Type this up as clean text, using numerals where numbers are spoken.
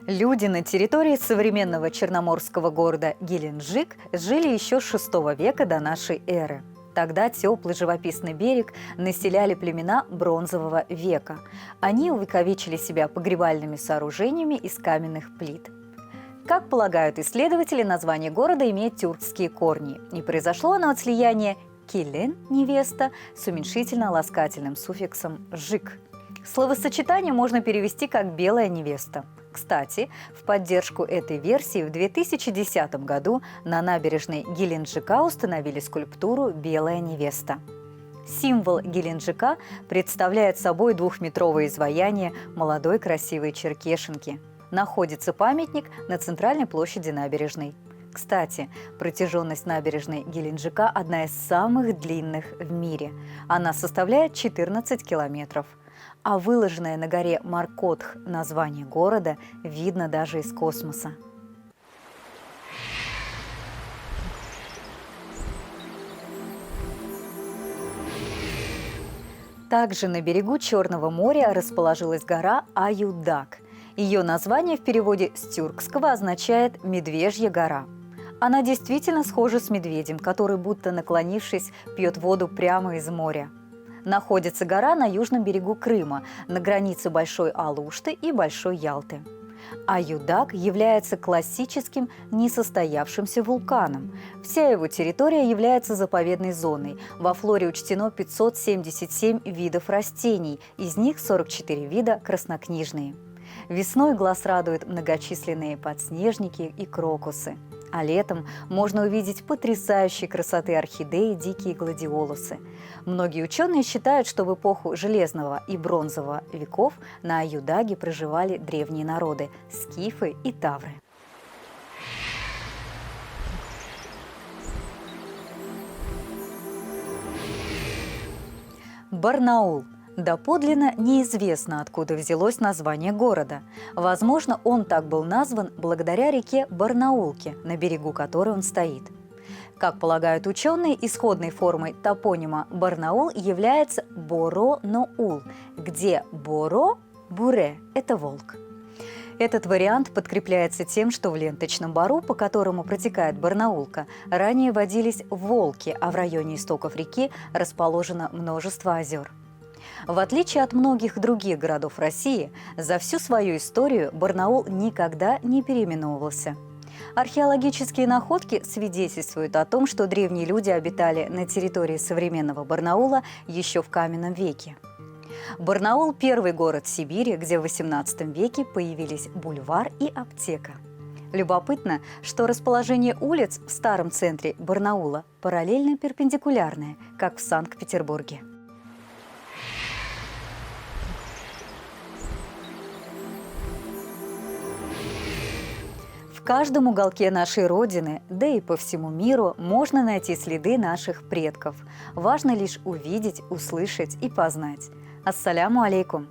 Люди на территории современного черноморского города Геленджик жили еще с VI века до нашей эры. Тогда теплый живописный берег населяли племена Бронзового века. Они увековечили себя погребальными сооружениями из каменных плит. Как полагают исследователи, название города имеет тюркские корни, и произошло оно от слияния «килен» – невеста с уменьшительно-ласкательным суффиксом «жик». Словосочетание можно перевести как «белая невеста». Кстати, в поддержку этой версии в 2010 году на набережной Геленджика установили скульптуру «Белая невеста». Символ Геленджика представляет собой двухметровое изваяние молодой красивой черкешенки. Находится памятник на центральной площади набережной. Кстати, протяженность набережной Геленджика одна из самых длинных в мире. Она составляет 14 километров. А выложенное на горе Маркотх название города видно даже из космоса. Также на берегу Черного моря расположилась гора Аюдак. Ее название в переводе с тюркского означает «медвежья гора». Она действительно схожа с медведем, который, будто наклонившись, пьет воду прямо из моря. Находится гора на южном берегу Крыма, на границе Большой Алушты и Большой Ялты. Аюдак является классическим несостоявшимся вулканом. Вся его территория является заповедной зоной. Во флоре учтено 577 видов растений, из них 44 вида краснокнижные. Весной глаз радуют многочисленные подснежники и крокусы. А летом можно увидеть потрясающей красоты орхидеи, дикие гладиолусы. Многие ученые считают, что в эпоху Железного и Бронзового веков на Аюдаге проживали древние народы – скифы и тавры. Барнаул. Доподлинно неизвестно, откуда взялось название города. Возможно, он так был назван благодаря реке Барнаулке, на берегу которой он стоит. Как полагают ученые, исходной формой топонима Барнаул является Боро-Ноул, где Боро – буре – это волк. Этот вариант подкрепляется тем, что в ленточном бару, по которому протекает Барнаулка, ранее водились волки, а в районе истоков реки расположено множество озер. В отличие от многих других городов России, за всю свою историю Барнаул никогда не переименовывался. Археологические находки свидетельствуют о том, что древние люди обитали на территории современного Барнаула еще в каменном веке. Барнаул – первый город Сибири, где в XVIII веке появились бульвар и аптека. Любопытно, что расположение улиц в старом центре Барнаула параллельно перпендикулярное, как в Санкт-Петербурге. В каждом уголке нашей Родины, да и по всему миру, можно найти следы наших предков. Важно лишь увидеть, услышать и познать. Ассаляму алейкум!